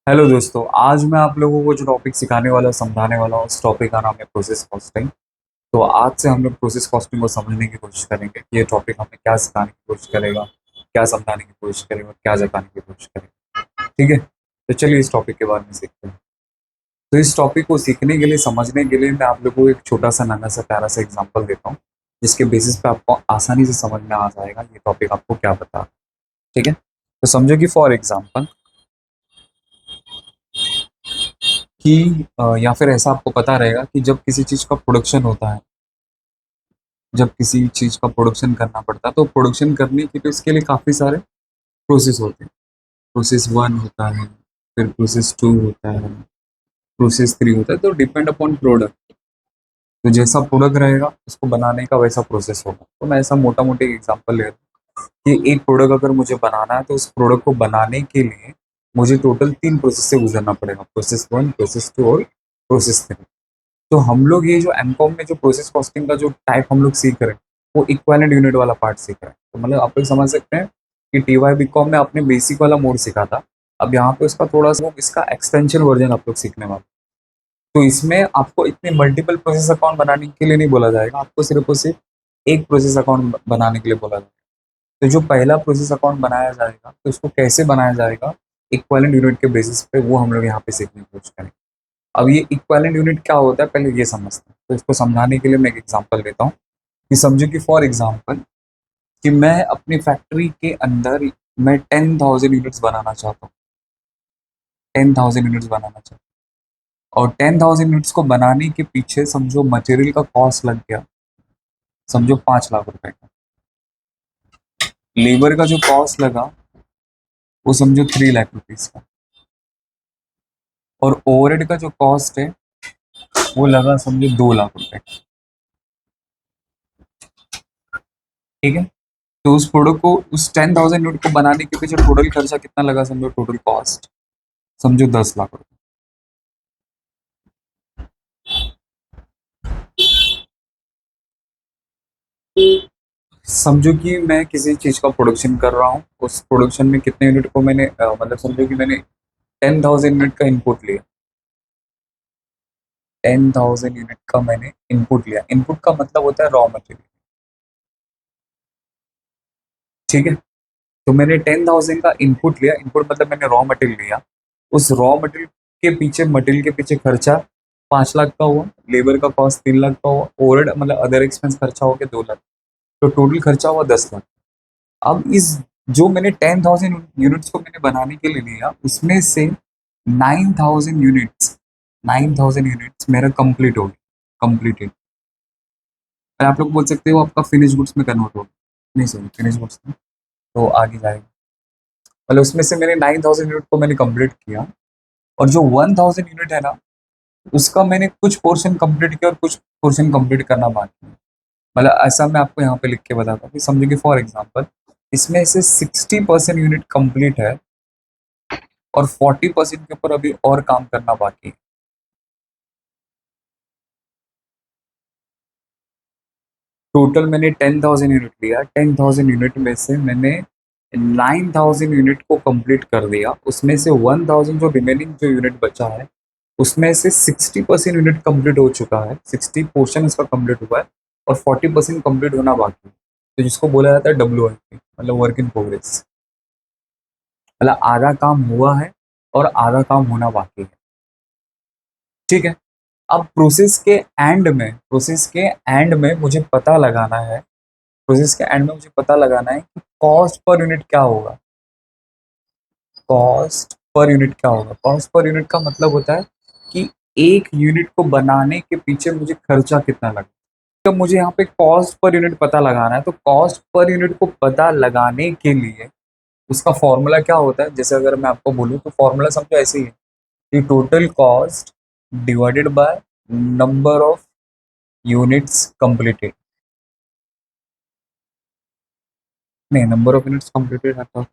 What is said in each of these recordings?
Hello दोस्तों, आज मैं आप लोगों को जो टॉपिक सिखाने वाला समझाने वाला हूँ, उस टॉपिक का नाम है प्रोसेस कॉस्टिंग। तो आज से हम लोग प्रोसेस कॉस्टिंग को समझने की कोशिश करेंगे कि ये टॉपिक हमें क्या सिखाने की कोशिश करेगा, क्या समझाने की कोशिश करेगा, क्या जताने की कोशिश करेगा। ठीक है, तो चलिए इस टॉपिक के बारे में सीखते हैं। तो इस टॉपिक को सीखने के लिए, समझने के लिए मैं आप लोगों को एक छोटा सा नाना सा प्यारा सा एग्जाम्पल देता हूँ, जिसके बेसिस पे आपको आसानी से समझ में आ जाएगा ये टॉपिक आपको क्या बता रहा है। ठीक है, तो समझो कि फॉर एग्जाम्पल कि या फिर ऐसा आपको पता रहेगा कि जब किसी चीज़ का प्रोडक्शन होता है, जब किसी चीज़ का प्रोडक्शन करना पड़ता है, तो प्रोडक्शन करने के लिए उसके लिए काफ़ी सारे प्रोसेस होते हैं। प्रोसेस 1 होता है, फिर प्रोसेस 2 होता है, प्रोसेस 3 होता है, तो डिपेंड अपॉन प्रोडक्ट। तो जैसा प्रोडक्ट रहेगा उसको बनाने का वैसा प्रोसेस होगा। तो मैं ऐसा मोटा मोटी एग्जांपल ले रहा हूँ कि एक प्रोडक्ट अगर मुझे बनाना है, तो उस प्रोडक्ट को बनाने के लिए मुझे टोटल 3 प्रोसेस से गुजरना पड़ेगा। प्रोसेस 1, प्रोसेस 2 और प्रोसेस 3। तो हम लोग ये जो एमकॉम में जो प्रोसेस कॉस्टिंग का जो टाइप हम लोग सीख रहे हैं, वो इक्विवेलेंट यूनिट वाला पार्ट सीख रहे हैं। तो मतलब आप लोग समझ सकते हैं कि टीवाई बीकॉम में आपने बेसिक वाला मोड सीखा था। अब यहाँ पे उसका थोड़ा सा इसका एक्सटेंशन वर्जन आप लोग सीखने वाले। तो इसमें आपको इतने मल्टीपल प्रोसेस अकाउंट बनाने के लिए नहीं बोला जाएगा, आपको सिर्फ और सिर्फ एक प्रोसेस अकाउंट बनाने के लिए बोला जाएगा। तो जो पहला प्रोसेस अकाउंट बनाया जाएगा, तो उसको कैसे बनाया जाएगा इक्विवेलेंट यूनिट के बेसिस पे, वो हम लोग यहाँ पे सीखने की कोशिश करेंगे। अब ये इक्विवेलेंट यूनिट क्या होता है, पहले ये समझते हैं। तो इसको समझाने के लिए मैं एक एग्जांपल देता हूँ कि समझो कि फॉर एग्जांपल कि मैं अपनी फैक्ट्री के अंदर मैं 10,000 यूनिट्स बनाना चाहता हूँ। 10,000 यूनिट्स बनाना चाहता हूँ, और 10,000 यूनिट्स को बनाने के पीछे समझो मटेरियल का कॉस्ट लग गया, समझो 5 लाख रुपए का। लेबर का जो कॉस्ट लगा वो समझो 3 लाख रुपीज का। और ओवरहेड का जो कॉस्ट है वो लगा समझो 2 लाख रुपए का। ठीक है, तो उस प्रोडक्ट को, उस 10,000 यूनिट को बनाने के पीछे टोटल खर्चा कितना लगा, समझो टोटल कॉस्ट समझो 10 लाख रुपए। समझो कि मैं किसी चीज का प्रोडक्शन कर रहा हूँ, उस प्रोडक्शन में कितने यूनिट को मैंने मतलब समझो कि मैंने 10,000 यूनिट का इनपुट लिया। 10,000 यूनिट का मैंने इनपुट लिया। इनपुट का मतलब होता है रॉ मटेरियल। ठीक है, तो मैंने 10,000 का इनपुट लिया। इनपुट मतलब मैंने रॉ मटेरियल लिया। उस रॉ मटेरियल के पीछे, मटेरियल के पीछे खर्चा 5 लाख का हुआ, लेबर का कॉस्ट 3 लाख का हुआ, ओवरहेड मतलब अदर एक्सपेंस खर्चा हो गया 2 लाख। तो टोटल खर्चा हुआ 10 लाख। अब इस जो मैंने 10,000 यूनिट्स को मैंने बनाने के लिए लिया, उसमें से 9,000 यूनिट्स मेरा कंप्लीट हो गया, कंप्लीटेड। आप लोग बोल सकते हो आपका फिनिश गुड्स में कन्वर्ट हो गया। नहीं सॉरी, फिनिश गुड्स में तो आगे जाएगा। मतलब उसमें से मैंने 9,000 यूनिट को मैंने कंप्लीट किया, और जो 1,000 यूनिट है ना, उसका मैंने कुछ पोर्शन कंप्लीट किया और कुछ पोर्शन कंप्लीट करना बाकी है। मतलब ऐसा मैं आपको यहाँ पे लिख के बताता हूँ कि समझो कि फॉर एग्जांपल इसमें से 60% यूनिट कंप्लीट है, और 40% के ऊपर अभी और काम करना बाकी है। टोटल मैंने 10,000 यूनिट लिया। 10,000 यूनिट में से मैंने 9,000 यूनिट को कंप्लीट कर दिया। उसमें से 1,000 जो रिमेनिंग जो यूनिट बचा है, उसमें से 60% यूनिट कंप्लीट हो चुका है, 60 पोर्शन उसका कंप्लीट हुआ है, और 40% कंप्लीट होना बाकी है। तो जिसको बोला जाता है WIP, मतलब वर्क इन प्रोग्रेस। मतलब आधा काम हुआ है और आधा काम होना बाकी है। ठीक है, अब प्रोसेस के एंड में मुझे पता लगाना है, प्रोसेस के एंड में मुझे पता लगाना है कि कॉस्ट पर यूनिट क्या होगा। कॉस्ट पर यूनिट क्या होगा, कॉस्ट पर यूनिट का मतलब होता है कि एक यूनिट को बनाने के पीछे मुझे खर्चा कितना लगा। तो मुझे यहाँ पे कॉस्ट पर यूनिट पता लगाना है, तो कॉस्ट पर यूनिट को पता लगाने के लिए उसका फॉर्मूला क्या होता है, जैसे अगर मैं आपको बोलूँ तो फॉर्मूला समझो ऐसे ही है कि total cost divided by number of units completed. नहीं, नंबर ऑफ यूनिट्स कंप्लीटेड है।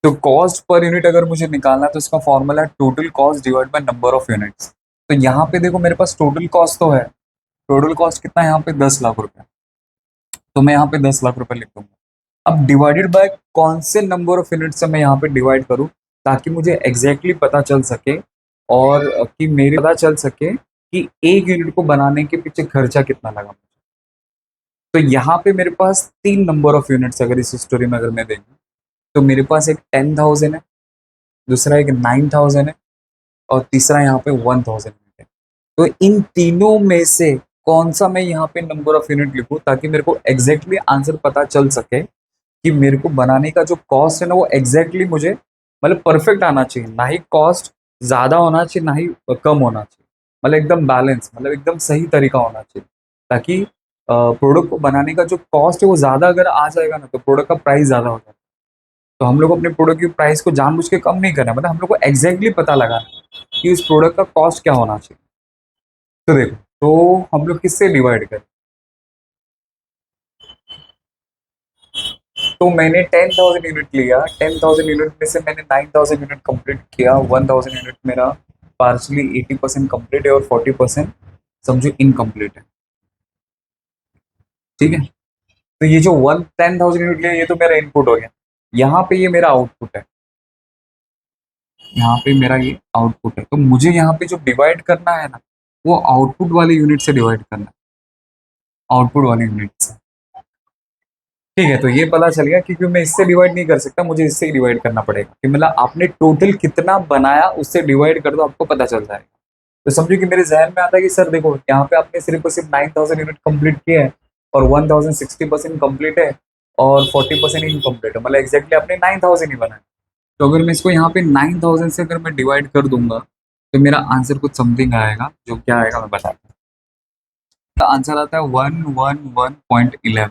तो कॉस्ट पर यूनिट अगर मुझे निकालना है, तो इसका फॉर्मूला है total cost divide by number of units. तो यहाँ पे देखो मेरे पास टोटल कॉस्ट तो है। टोटल कॉस्ट कितना है यहाँ पे, 10 लाख रुपए। तो मैं यहाँ पे 10 लाख रुपए लिख दूंगा। अब डिवाइडेड बाय कौन से नंबर ऑफ यूनिट से मैं यहाँ पे डिवाइड करूँ ताकि मुझे एग्जैक्टली पता चल सके, और कि मेरे पता चल सके कि एक यूनिट को बनाने के पीछे खर्चा कितना लगा। तो यहाँ पे मेरे पास 3 नंबर ऑफ यूनिट्स, अगर इस स्टोरी में अगर मैं देखूँ तो मेरे पास एक 10,000 है, दूसरा एक 9,000 है, और तीसरा यहाँ पे 1,000 यूनिट है। तो इन तीनों में से कौन सा मैं यहाँ पे नंबर ऑफ यूनिट लिखूँ ताकि मेरे को एग्जैक्टली आंसर पता चल सके कि मेरे को बनाने का जो कॉस्ट है ना वो एग्जैक्टली मुझे मतलब परफेक्ट आना चाहिए, ना ही कॉस्ट ज़्यादा होना चाहिए ना ही कम होना चाहिए, मतलब एकदम बैलेंस, मतलब एकदम सही तरीका होना चाहिए, ताकि प्रोडक्ट को बनाने का जो कॉस्ट है वो ज़्यादा अगर आ जाएगा ना तो प्रोडक्ट का प्राइस ज़्यादा हो जाएगा। तो हम लोग अपने प्रोडक्ट की प्राइस को जानबूझ के कम नहीं करना, मतलब हम लोग को एग्जैक्टली पता लगाना है कि उस प्रोडक्ट का कॉस्ट क्या होना चाहिए। तो देखो, तो हम लोग किससे डिवाइड करें, तो मैंने 10,000 यूनिट लिया, 10,000 यूनिट में से मैंने 9,000 यूनिट कंप्लीट किया, 1,000 यूनिट मेरा पार्शली 80% कंप्लीट है और 40% समझो इनकम्प्लीट है। ठीक है, तो ये जो 10,000 यूनिट लिया ये तो मेरा इनपुट हो गया, यहाँ पे ये मेरा आउटपुट है, यहाँ पे मेरा ये आउटपुट है। तो मुझे यहाँ पे जो डिवाइड करना है ना वो आउटपुट वाले यूनिट से डिवाइड करना है, आउटपुट वाले यूनिट से। ठीक है, तो ये पता चल गया, क्योंकि मैं इससे डिवाइड नहीं कर सकता, मुझे इससे ही डिवाइड करना पड़ेगा, कि मतलब आपने टोटल कितना बनाया उससे डिवाइड कर दो, आपको पता चल जाएगा। तो समझो कि मेरे जहन में आता है कि सर देखो यहाँ पे आपने सिर्फ और सिर्फ 9,000 यूनिट कंप्लीट किए हैं और 1,060% कंप्लीट है और 40% इनकम्प्लीट है, मतलब एग्जैक्टली आपने 9,000 ही बनाया। तो अगर मैं इसको यहाँ पे 9,000 से अगर मैं डिवाइड कर दूंगा तो मेरा आंसर कुछ समथिंग आएगा, जो क्या आएगा मैं बताता हूँ। आंसर आता है 111.11।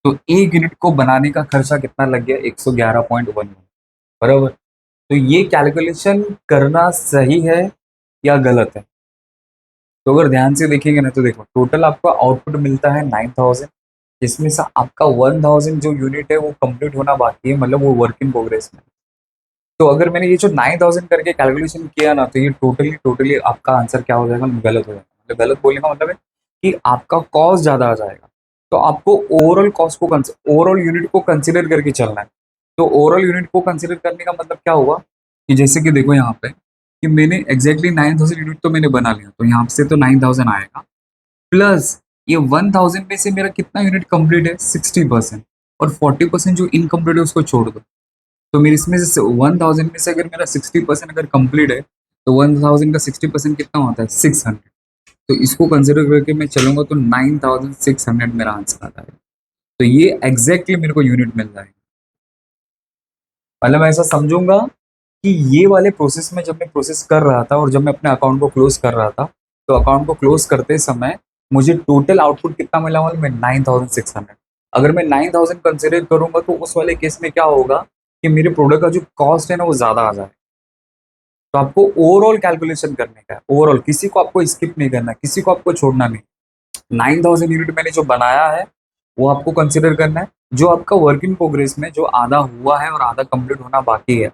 तो एक यूनिट को बनाने का खर्चा कितना लग गया, 111.11, बराबर। तो ये कैलकुलेशन करना सही है या गलत है, तो अगर ध्यान से देखेंगे ना तो देखो टोटल आपको आउटपुट मिलता है 9,000, जिसमें से आपका 1,000 जो यूनिट है वो कंप्लीट होना बाकी है, मतलब वो वर्क इन प्रोग्रेस में। तो अगर मैंने ये जो 9,000 करके कैलकुलेशन किया ना तो ये टोटली टोटली आपका आंसर क्या हो जाएगा, गलत हो जाएगा। मतलब गलत बोलने का मतलब है कि आपका कॉस्ट ज़्यादा आ जाएगा। तो आपको ओवरऑल कॉस्ट को ओवरऑल यूनिट को कंसिडर करके चलना है। तो ओवरऑल यूनिट को कंसिडर करने का मतलब क्या हुआ कि जैसे कि देखो यहाँ पे कि मैंने एग्जैक्टली 9,000 यूनिट तो मैंने बना लिया, तो यहाँ से तो 9,000 आएगा, प्लस ये 1,000 में से मेरा कितना यूनिट कंप्लीट है, 60%, और 40% जो इनकम्प्लीट है उसको छोड़ दो। तो मेरे इसमें से 1,000 में से अगर मेरा 60% अगर कंप्लीट है तो 1,000 का 60% कितना होता है, 600। तो इसको कंसिडर करके मैं चलूंगा तो 9,600 मेरा आंसर आता है। तो ये एग्जैक्टली मेरे को यूनिट मिल जाएगा। मतलब मैं ऐसा समझूंगा कि ये वाले प्रोसेस में जब मैं प्रोसेस कर रहा था और जब मैं अपने अकाउंट को क्लोज कर रहा था तो अकाउंट को क्लोज करते समय मुझे टोटल आउटपुट कितना मिला, वाला मैं 9,600। अगर मैं 9,000 कंसिडर करूंगा तो उस वाले केस में क्या होगा कि मेरे प्रोडक्ट का जो कॉस्ट है ना वो ज़्यादा आ जाए। तो आपको ओवरऑल कैलकुलेशन करने का है, ओवरऑल, किसी को आपको स्किप नहीं करना, किसी को आपको छोड़ना नहीं। 9,000 यूनिट मैंने जो बनाया है वो आपको कंसिडर करना है, जो आपका वर्क इन प्रोग्रेस में जो आधा हुआ है और आधा कंप्लीट होना बाकी है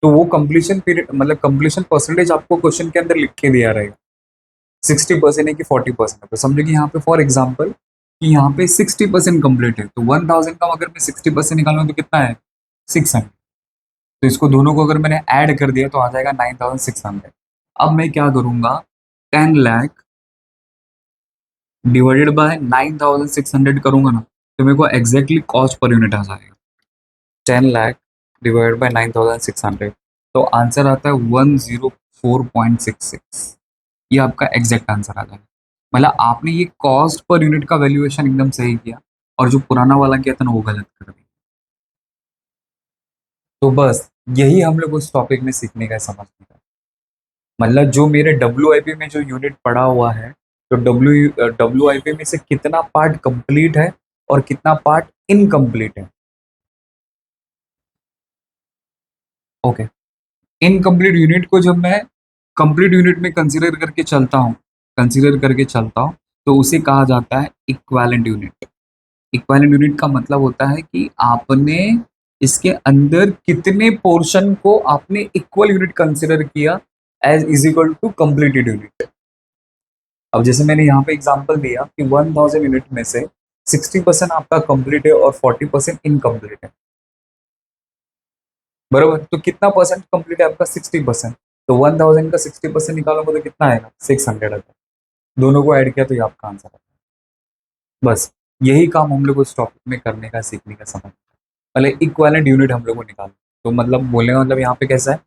तो वो कंप्लीशन पीरियड मतलब कंप्लीशन परसेंटेज आपको क्वेश्चन के अंदर लिख के दिया रहेगा, 60% है कि 40% है। तो समझो कि यहाँ पे फॉर एग्जाम्पल कि यहाँ पे 60% कंप्लीट है, तो 1,000 का अगर मैं 60% निकालूँ तो कितना है, 600। तो इसको दोनों को अगर मैंने ऐड कर दिया तो आ जाएगा 9,600। अब मैं क्या करूंगा, 10 लाख डिवाइडेड बाय 9,600 करूंगा ना तो मेरे को एग्जैक्टली कॉस्ट पर यूनिट आ जाएगा, 10 लाख डिवाइड बाय 9,600। तो आंसर आता है 104.66। ये आपका एग्जैक्ट आंसर आ जाएगा। मतलब आपने ये कॉस्ट पर यूनिट का वैल्यूएशन एकदम सही किया और जो पुराना वाला किया था ना वो गलत कर दिया। तो बस यही हम लोग उस टॉपिक में सीखने का है, समझने का। मतलब जो मेरे WIP में जो यूनिट पड़ा हुआ है, तो WIP में से कितना पार्ट कंप्लीट है और कितना पार्ट इनकम्प्लीट है। ओके, इनकम्प्लीट यूनिट को जब मैं कंप्लीट यूनिट में कंसीडर करके चलता हूँ तो उसे कहा जाता है इक्विवेलेंट यूनिट। इक्विवेलेंट यूनिट का मतलब होता है कि आपने इसके अंदर कितने पोर्शन को आपने इक्वल यूनिट कंसीडर किया as is equal to completed unit. अब जैसे मैंने यहाँ पे एग्जांपल दिया कि 1,000 यूनिट में से 60% आपका कंप्लीट है और 40% इनकम्प्लीट है, बरोबर। तो कितना परसेंट कंप्लीट है आपका? 60%। तो 1000 का 60% निकालोगे तो कितना आएगा? 600 आता है। दोनों को ऐड किया तो ये आपका आंसर है। बस यही काम हम लोग को इस टॉपिक में करने का, सीखने का समय, पहले इक्विवेलेंट यूनिट हम लोग को निकालना। तो मतलब बोलने का मतलब यहाँ पे कैसा है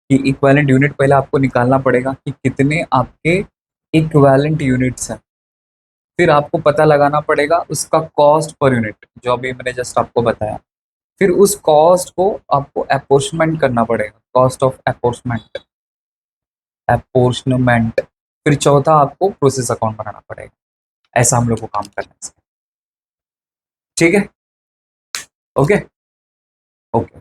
कि इक्विवेलेंट यूनिट पहले आपको निकालना पड़ेगा कि कितने आपके इक्विवेलेंट यूनिट्स हैं। फिर आपको पता लगाना पड़ेगा उसका कॉस्ट पर यूनिट, जो अभी मैंने जस्ट आपको बताया। फिर उस कॉस्ट को आपको अपोर्शमेंट करना पड़ेगा, कॉस्ट ऑफ अपोर्शमेंट, अपोर्शनमेंट। फिर चौथा आपको प्रोसेस अकाउंट बनाना पड़ेगा। ऐसा हम लोग को काम करना है इसमें। ठीक है, ओके ओके।